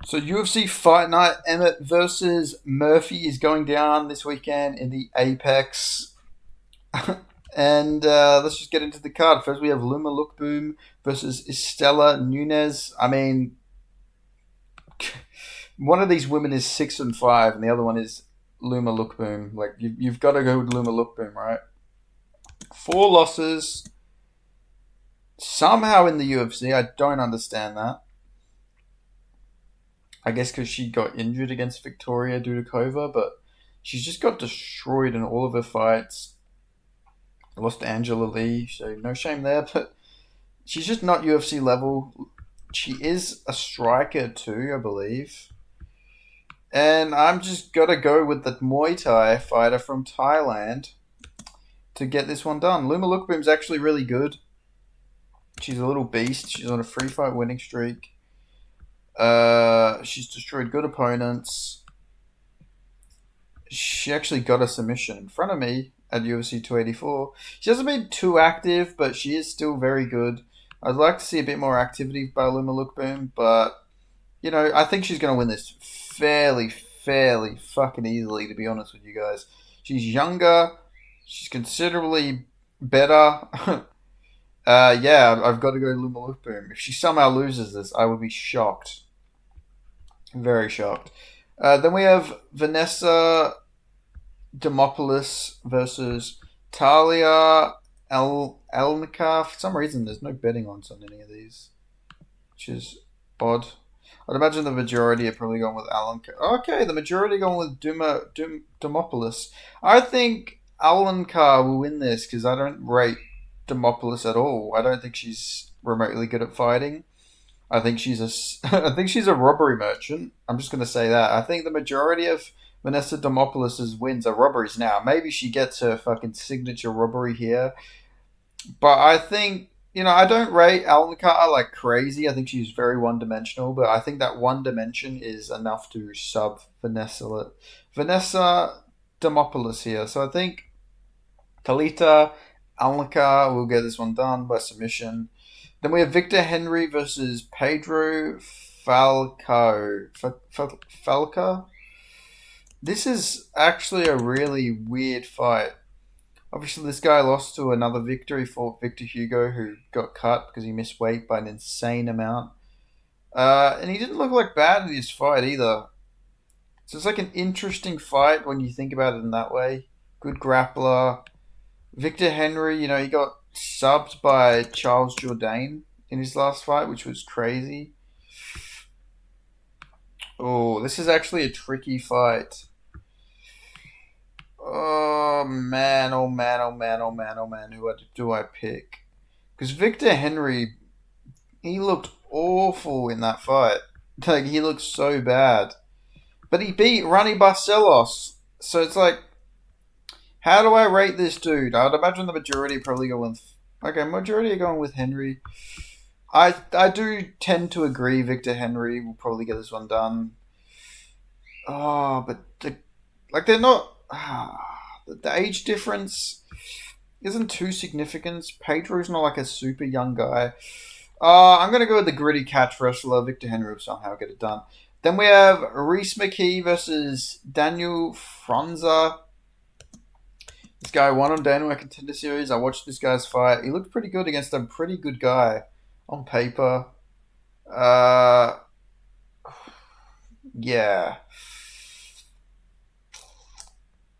So UFC Fight Night Emmett versus Murphy is going down this weekend in the Apex. And let's just get into the card. First, we have Luma Lookboom versus Estela Nunez. I mean, one of these women is 6-5, and the other one is Luma Lookboom. Like you've got to go with Luma Lookboom, right? 4 losses somehow in the UFC. I don't understand that. I guess because she got injured against Victoria Dudakova, but she's just got destroyed in all of her fights. Lost to Angela Lee, so no shame there, but she's just not UFC level. She is a striker too, I believe. And I'm just got to go with the Muay Thai fighter from Thailand to get this one done. Luma Lookboom's actually really good. She's a little beast. She's on a free fight winning streak. She's destroyed good opponents. She actually got a submission in front of me at UFC 284. She hasn't been too active, but she is still very good. I'd like to see a bit more activity by Luma Lookboom, but I think she's going to win this fairly fucking easily, to be honest with you guys. She's younger. She's considerably better. Yeah, I've got to go Luma Lookboom. If she somehow loses this, I would be shocked. Very shocked. Then we have Vanessa Demopoulos versus Talia Elnica. For some reason, there's no betting odds on any of these, which is odd. I'd imagine the majority are probably going with Alenka. Okay, the majority are going with Demopoulos. I think Alenka will win this because I don't rate Demopoulos at all. I don't think she's remotely good at fighting. I think she's I think she's a robbery merchant. I'm just going to say that. I think the majority of Vanessa Demopoulos' wins are robberies now. Maybe she gets her fucking signature robbery here. But I think, I don't rate Alnica like crazy. I think she's very one-dimensional. But I think that one dimension is enough to sub Vanessa Demopoulos here. So I think Talita Alnica will get this one done by submission. Then we have Victor Henry versus Pedro Falco. Falca? This is actually a really weird fight. Obviously, this guy lost to another Victor. He fought Victor Hugo, who got cut because he missed weight by an insane amount. And he didn't look like bad in his fight either. So it's like an interesting fight when you think about it in that way. Good grappler. Victor Henry, he got subbed by Charles Jourdain in his last fight, which was crazy. Oh, this is actually a tricky fight. Oh man, oh man, oh man, oh man, oh man. Who do I pick? Because Victor Henry, he looked awful in that fight. Like, he looked so bad. But he beat Rani Barcelos. So it's like, how do I rate this dude? I'd imagine the majority probably go with... Okay, majority are going with Henry. I do tend to agree Victor Henry will probably get this one done. Oh, but they're not... the age difference isn't too significant. Pedro's not like a super young guy. I'm going to go with the gritty catch wrestler. Victor Henry will somehow get it done. Then we have Reese McKee versus Daniel Franza. This guy won on Dana Contender Series. I watched this guy's fight. He looked pretty good against a pretty good guy on paper. Yeah.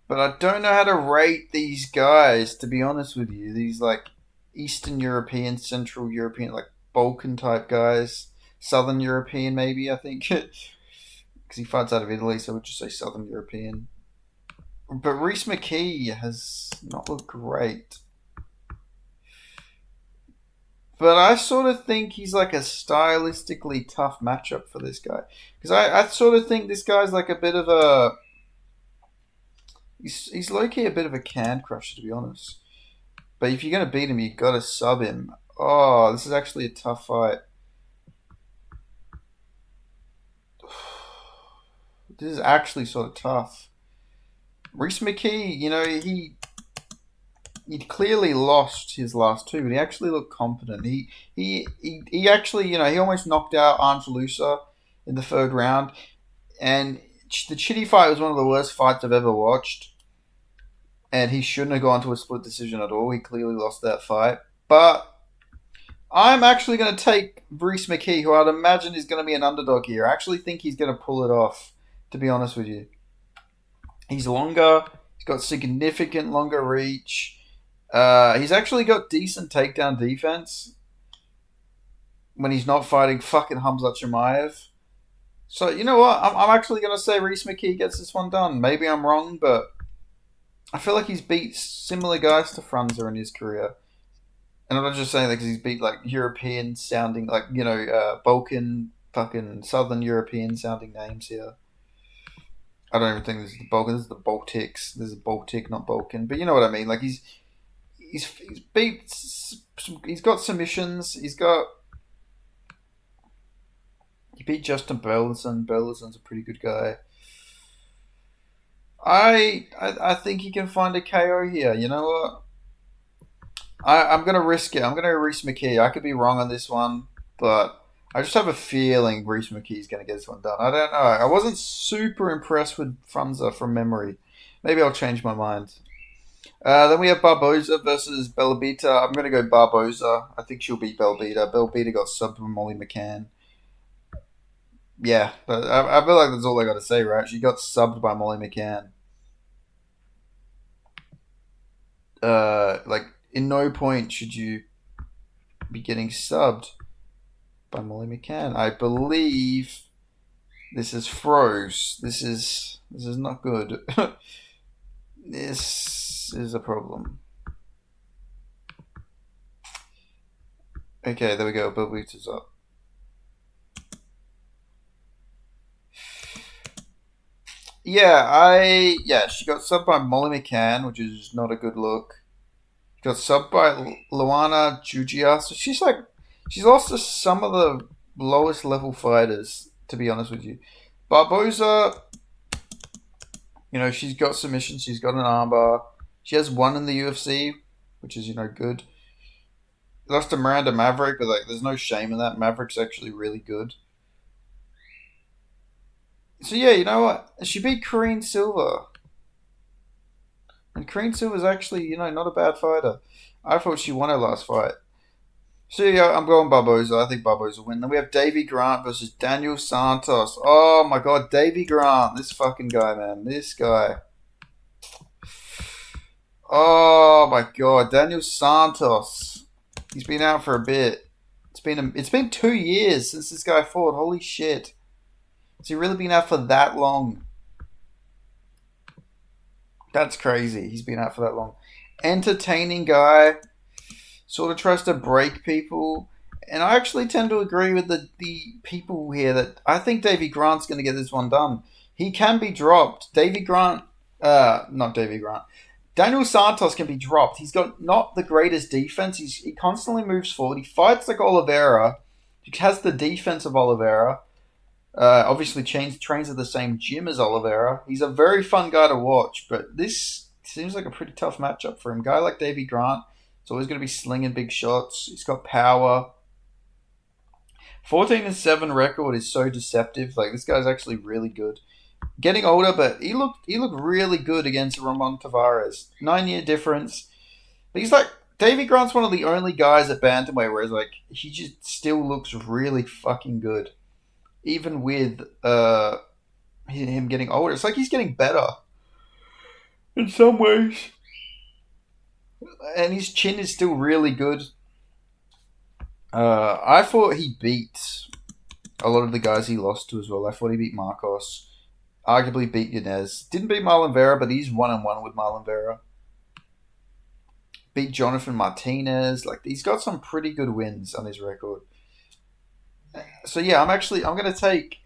But I don't know how to rate these guys, to be honest with you. These, like, Eastern European, Central European, like, Balkan type guys. Southern European, maybe, I think. Because he fights out of Italy, so we'll just say Southern European. But Reese McKee has not looked great. But I sort of think he's like a stylistically tough matchup for this guy. Because I sort of think this guy's like a bit of a... He's low-key a bit of a can crusher, to be honest. But if you're going to beat him, you've got to sub him. Oh, this is actually a tough fight. This is actually sort of tough. Reese McKee, he clearly lost his last two, but he actually looked competent. He actually, he almost knocked out Angelusa in the third round. And the Chitty fight was one of the worst fights I've ever watched. And he shouldn't have gone to a split decision at all. He clearly lost that fight. But I'm actually going to take Bruce McKee, who I'd imagine is going to be an underdog here. I actually think he's going to pull it off, to be honest with you. He's longer. He's got significant longer reach. He's actually got decent takedown defense when he's not fighting fucking Hamzat Chimaev. So, you know what? I'm actually going to say Reese McKee gets this one done. Maybe I'm wrong, but I feel like he's beat similar guys to Franza in his career. And I'm not just saying that because he's beat like European sounding, like, Balkan, fucking Southern European sounding names here. I don't even think this is the Balkan. This is the Baltics. This is Baltic, not Balkan. But you know what I mean. Like he's beat. He's got submissions. He beat Justin Burleson. Burleson's a pretty good guy. I think he can find a KO here. You know what? I'm gonna risk it. I'm gonna Reese McKee. I could be wrong on this one, but I just have a feeling Reese McKee's gonna get this one done. I don't know. I wasn't super impressed with Franza from memory. Maybe I'll change my mind. Then we have Barboza versus Bellabita. I'm gonna go Barboza. I think she'll beat Bellabita. Bellabita got subbed by Molly McCann. Yeah, but I feel like that's all I got to say, right? She got subbed by Molly McCann. Like in no point should you be getting subbed by Molly McCann. I believe this is froze. This is not good. This is a problem. Okay, there we go. Bellabita's up. Yeah, she got subbed by Molly McCann, which is not a good look. Got subbed by Luana Jugia. So she's lost to some of the lowest level fighters, to be honest with you. Barboza, she's got submissions, she's got an armbar. She has one in the UFC, which is, good. Lost to Miranda Maverick, but there's no shame in that. Maverick's actually really good. So yeah, you know what? She beat Corrine Silver. And Corrine Silver's actually, not a bad fighter. I thought she won her last fight. So yeah, I'm going Barboza. I think Barboza will win. Then we have Davy Grant versus Daniel Santos. Oh my god, Davy Grant. This fucking guy, man. This guy. Oh my god, Daniel Santos. He's been out for a bit. It's been 2 years since this guy fought. Holy shit. Has he really been out for that long? That's crazy. He's been out for that long. Entertaining guy. Sort of tries to break people. And I actually tend to agree with the people here that I think Davy Grant's going to get this one done. He can be dropped. Not Davy Grant. Daniel Santos can be dropped. He's got not the greatest defense. He constantly moves forward. He fights like Oliveira. He has the defense of Oliveira. Obviously trains at the same gym as Oliveira. He's a very fun guy to watch, but this seems like a pretty tough matchup for him. Guy like Davy Grant, it's always going to be slinging big shots. He's got power. 14-7 record is so deceptive. This guy's actually really good. Getting older, but he looked really good against Ramon Tavares. 9-year difference. But Davy Grant's one of the only guys at bantamweight where he just still looks really fucking good. Even with him getting older. It's like he's getting better. In some ways. And his chin is still really good. I thought he beat a lot of the guys he lost to as well. I thought he beat Marcos. Arguably beat Yanez. Didn't beat Marlon Vera, but he's 1-1 with Marlon Vera. Beat Jonathan Martinez. He's got some pretty good wins on his record. So yeah, I'm gonna take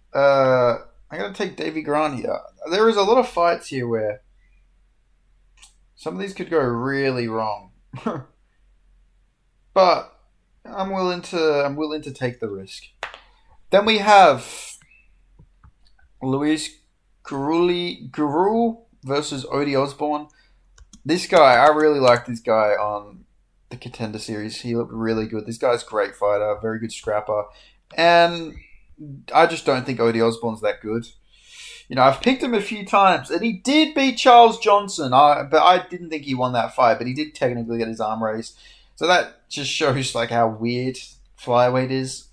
Davy Grant here. There is a lot of fights here where some of these could go really wrong, but I'm willing to take the risk. Then we have Luis Gurul versus Odie Osborne. This guy, I really like this guy on the Contender Series. He looked really good. This guy's a great fighter, very good scrapper. And I just don't think Odie Osborne's that good. I've picked him a few times, and he did beat Charles Johnson. But I didn't think he won that fight, but he did technically get his arm raised. So that just shows like how weird flyweight is.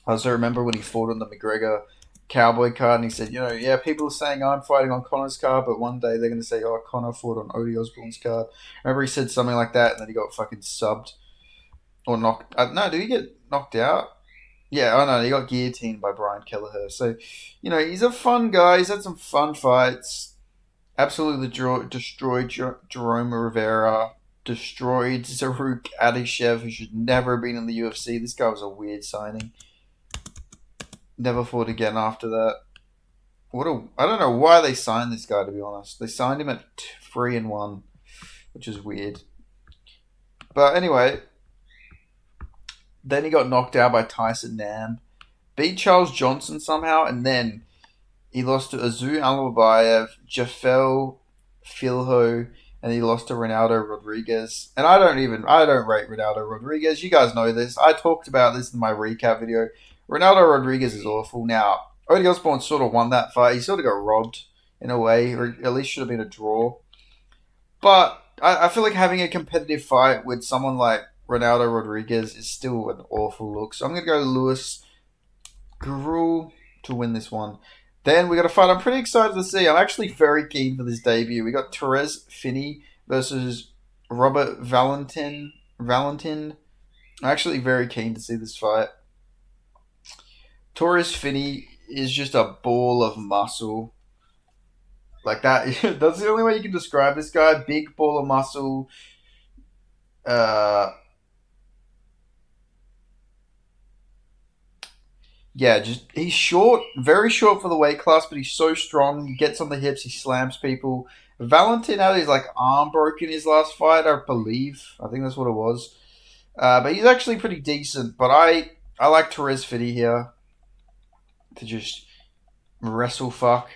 I also remember when he fought on the McGregor Cowboy card, and he said, yeah, people are saying I'm fighting on Connor's card, but one day they're going to say, oh, Connor fought on Odie Osborne's card. I remember he said something like that, and then he got fucking subbed or knocked. No, did he get knocked out? Yeah, I know. He got guillotined by Brian Kelleher. So, he's a fun guy. He's had some fun fights. Absolutely destroyed Jerome Rivera. Destroyed Zaruk Adishev, who should never have been in the UFC. This guy was a weird signing. Never fought again after that. I don't know why they signed this guy, to be honest. They signed him at 3-1, which is weird. But anyway, then he got knocked out by Tyson Nam. Beat Charles Johnson somehow, and then he lost to Azu Alibayev, Jafel Filho, and he lost to Ronaldo Rodriguez. And I don't rate Ronaldo Rodriguez. You guys know this. I talked about this in my recap video. Ronaldo Rodriguez is awful. Now, Odie Osborne sort of won that fight. He sort of got robbed in a way, or at least should have been a draw. But I feel like having a competitive fight with someone like Ronaldo Rodriguez is still an awful look. So I'm going to go Lewis Gurul to win this one. Then we got a fight I'm pretty excited to see. I'm actually very keen for this debut. We got Therese Finney versus Robert Valentin. I'm actually very keen to see this fight. Therese Finney is just a ball of muscle. Like that. That's the only way you can describe this guy. Big ball of muscle. Uh, Yeah, just he's short, very short for the weight class, but he's so strong. He gets on the hips, he slams people. Valentin had his like arm broken his last fight, I believe. I think that's what it was. But he's actually pretty decent. But I like Therese Finney here to just wrestle fuck.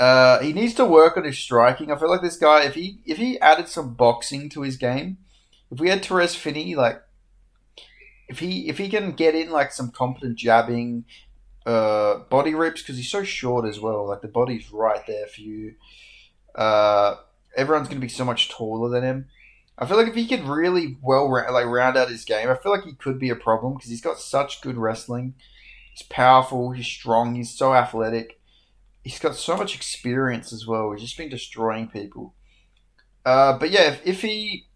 He needs to work on his striking. I feel like this guy, if he added some boxing to his game, if we had Therese Finney, like if he can get in like some competent jabbing, body rips because he's so short as well. Like the body's right there for you. Uh, Everyone's going to be so much taller than him. I feel like if he could really round out his game, I feel like he could be a problem because he's got such good wrestling. He's powerful. He's strong. He's so athletic. He's got so much experience as well. He's just been destroying people. But yeah, if he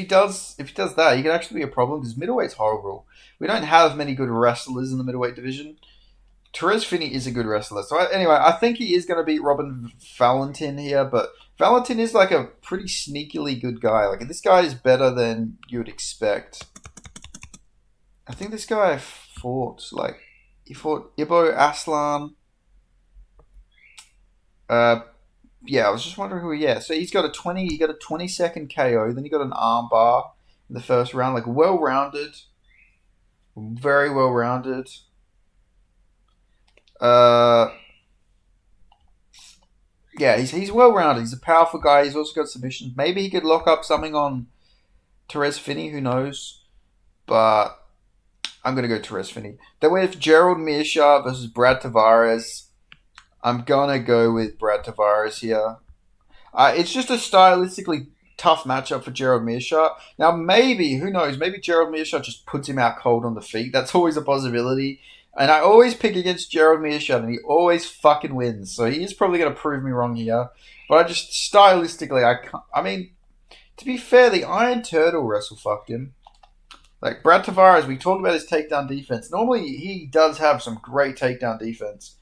does that, he can actually be a problem because middleweight's horrible. We don't have many good wrestlers in the middleweight division. Therese Finney is a good wrestler. So anyway, I think he is going to beat Robin Valentin here, but Valentin is like a pretty sneakily good guy. Like this guy is better than you would expect. I think this guy he fought Ibo Aslan. Uh, yeah, I was just wondering who. Yeah, so he got a 20-second KO. Then he got an arm bar in the first round. Like well rounded, very well rounded. Uh, yeah, he's well rounded. He's a powerful guy. He's also got submissions. Maybe he could lock up something on Therese Finney. Who knows? But I'm gonna go Therese Finney. Then we have Gerald Meerschaert versus Brad Tavares. I'm gonna go with Brad Tavares here. It's just a stylistically tough matchup for Gerald Meerschaert. Now, maybe, who knows, maybe Gerald Meerschaert just puts him out cold on the feet. That's always a possibility. And I always pick against Gerald Meerschaert, and he always fucking wins. So he is probably going to prove me wrong here. But I just, stylistically, I can't. I mean, to be fair, the Iron Turtle wrestle fucked him. Like, Brad Tavares, we talked about his takedown defense. Normally, he does have some great takedown defense.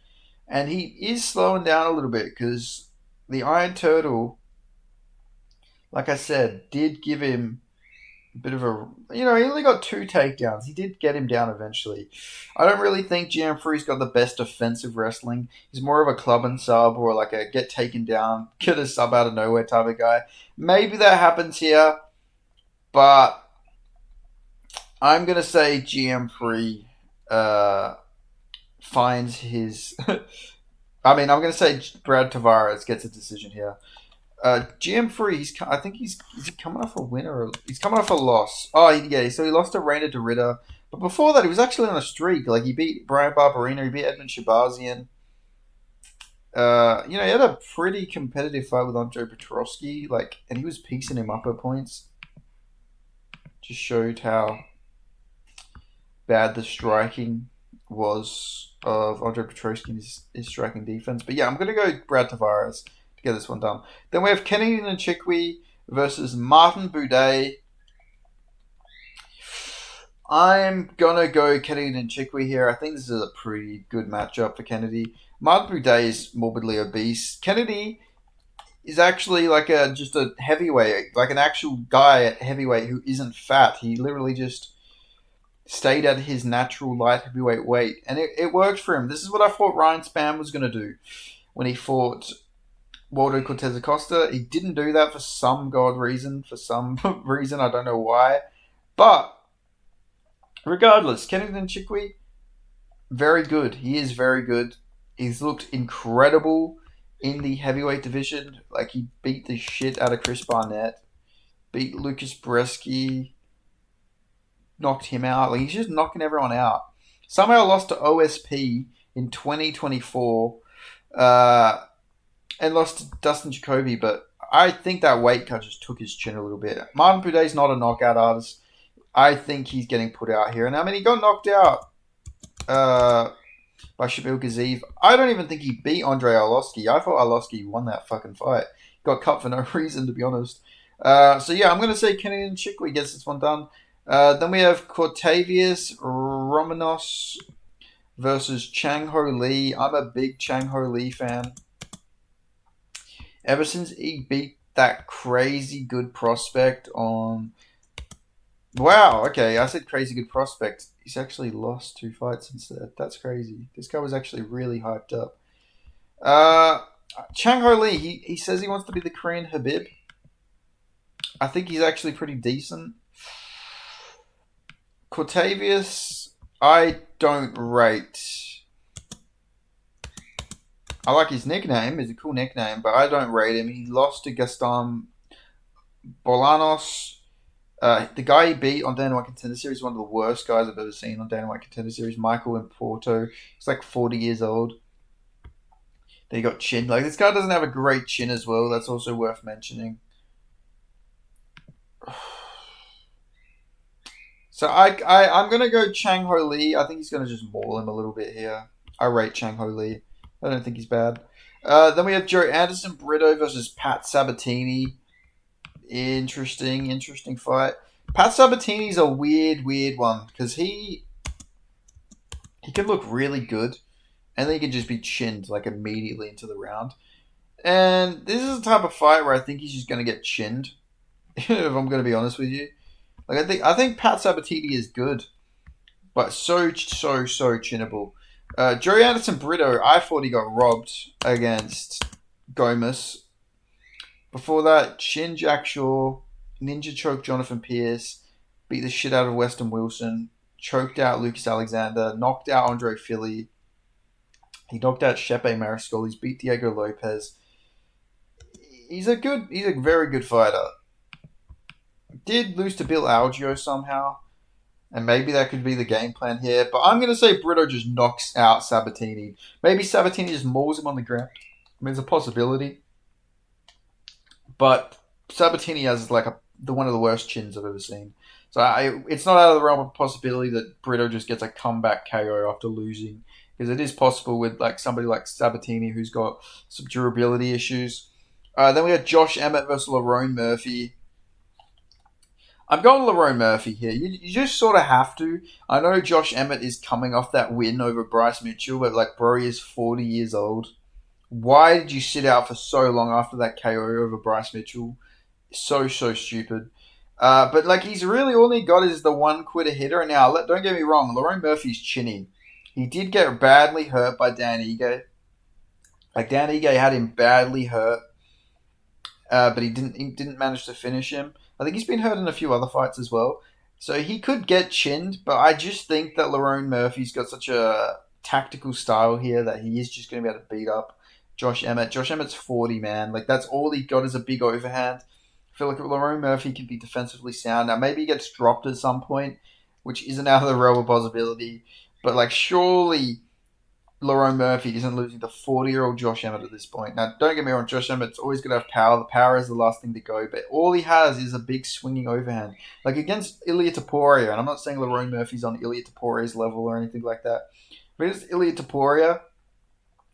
And he is slowing down a little bit because the Iron Turtle, like I said, did give him a bit of a. He only got 2 takedowns. He did get him down eventually. I don't really think GM3's got the best offensive wrestling. He's more of a club and sub or like a get taken down, get a sub out of nowhere type of guy. Maybe that happens here, but I'm going to say GM3 finds his. I'm going to say Brad Tavares gets a decision here. GM3, is he coming off a win or he's coming off a loss? Oh, yeah, so he lost to Reina DeRitter But before that, he was actually on a streak. Like he beat Brian Barberino, he beat Edmund Shabazian. He had a pretty competitive fight with Andre Petroski, and he was piecing him up at points. Just showed how bad the striking was of Andre Petroski and his striking defense. But yeah, I'm going to go Brad Tavares to get this one done. Then we have Kennedy Nchikwi versus Martin Buday. I'm going to go Kennedy Nchikwi here. I think this is a pretty good matchup for Kennedy. Martin Buday is morbidly obese. Kennedy is actually just a heavyweight, like an actual guy at heavyweight who isn't fat. He literally just stayed at his natural light heavyweight weight, and it worked for him. This is what I thought Ryan Spann was going to do when he fought Waldo Cortez Acosta. He didn't do that for some god reason. For some reason, I don't know why. But regardless, Kennedy Nchikwi, very good. He is very good. He's looked incredible in the heavyweight division. Like, he beat the shit out of Chris Barnett, beat Lucas Bresky, knocked him out. Like, he's just knocking everyone out. Somehow lost to OSP in 2024 and lost to Dustin Jacoby, but I think that weight cut just took his chin a little bit. Martin Buday's not a knockout artist. I think he's getting put out here. And I mean, he got knocked out by Shabil Gaziv. I don't even think he beat Andrei Arlovsky. I thought Arlovsky won that fucking fight. Got cut for no reason, to be honest. So yeah, I'm going to say Kennedy Nchikwi gets this one done. Then we have Cortavius Romanos versus Chang Ho Lee. I'm a big Chang Ho Lee fan. Ever since he beat that crazy good prospect on... Wow, okay, I said crazy good prospect. He's actually lost 2 fights instead. That's crazy. This guy was actually really hyped up. Chang Ho Lee, he says he wants to be the Korean Habib. I think he's actually pretty decent. Cortavius, I don't rate. I like his nickname. It's a cool nickname, but I don't rate him. He lost to Gaston Bolanos. The guy he beat on Dana White Contender Series is one of the worst guys I've ever seen on Dana White Contender Series. Michael in Porto. He's like 40 years old. Then he got chin. Like, this guy doesn't have a great chin as well. That's also worth mentioning. So I'm going to go Chang Ho Lee. I think he's going to just maul him a little bit here. I rate Chang Ho Lee. I don't think he's bad. Then we have Joe Anderson Brito versus Pat Sabatini. Interesting fight. Pat Sabatini's a weird one because he can look really good and then he can just be chinned like immediately into the round. And this is the type of fight where I think he's just going to get chinned. If I'm going to be honest with you. Like, I think Pat Sabatini is good, but so chinnable. Joe Anderson Brito, I thought he got robbed against Gomez. Before that, Chin Jack Shaw, ninja choked Jonathan Pierce, beat the shit out of Weston Wilson, choked out Lucas Alexander, knocked out Andre Philly. He knocked out Shepe Mariscal. He's beat Diego Lopez. He's a very good fighter. Did lose to Bill Algeo somehow, and maybe that could be the game plan here. But I'm going to say Brito just knocks out Sabatini. Maybe Sabatini just mauls him on the ground. I mean, it's a possibility. But Sabatini has one of the worst chins I've ever seen. So it's not out of the realm of possibility that Brito just gets a comeback KO after losing. Because it is possible with somebody like Sabatini who's got some durability issues. Then we have Josh Emmett versus Lerone Murphy. I'm going Lerone Murphy here. You just sort of have to. I know Josh Emmett is coming off that win over Bryce Mitchell, but bro, he is 40 years old. Why did you sit out for so long after that KO over Bryce Mitchell? So stupid. But he's really all he got is the one quitter hitter. And now, don't get me wrong, Lerone Murphy's chinny. He did get badly hurt by Dan Ige. Dan Ige had him badly hurt, but he didn't manage to finish him. I think he's been hurt in a few other fights as well. So he could get chinned, but I just think that Lerone Murphy's got such a tactical style here that he is just going to be able to beat up Josh Emmett. Josh Emmett's 40, man. That's all he got is a big overhand. I feel like Lerone Murphy can be defensively sound. Now, maybe he gets dropped at some point, which isn't out of the realm of possibility. But like, surely Lerone Murphy isn't losing to 40-year-old Josh Emmett at this point. Now, don't get me wrong, Josh Emmett's always going to have power. The power is the last thing to go, but all he has is a big swinging overhand. Like against Ilia Topuria, and I'm not saying Lerone Murphy's on Ilia Topuria's level or anything like that, but it's Ilia Topuria,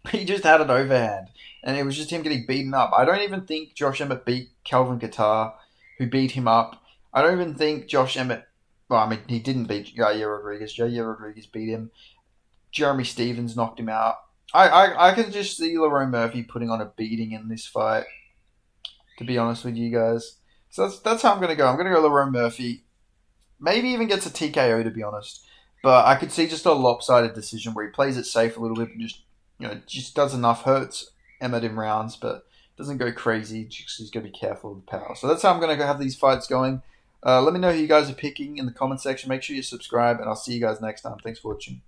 he just had an overhand, and it was just him getting beaten up. I don't even think Josh Emmett beat Calvin Qatar, who beat him up. I don't even think Josh Emmett. Well, I mean, he didn't beat Jair Rodriguez. Jair Rodriguez beat him. Jeremy Stevens knocked him out. I can just see Lerone Murphy putting on a beating in this fight, to be honest with you guys. So that's how I'm going to go. I'm going to go Lerone Murphy. Maybe even gets a TKO, to be honest. But I could see just a lopsided decision where he plays it safe a little bit and just does enough, hurts Emmett in rounds, but doesn't go crazy. He's got to be careful with the power. So that's how I'm going to have these fights going. Let me know who you guys are picking in the comment section. Make sure you subscribe, and I'll see you guys next time. Thanks for watching.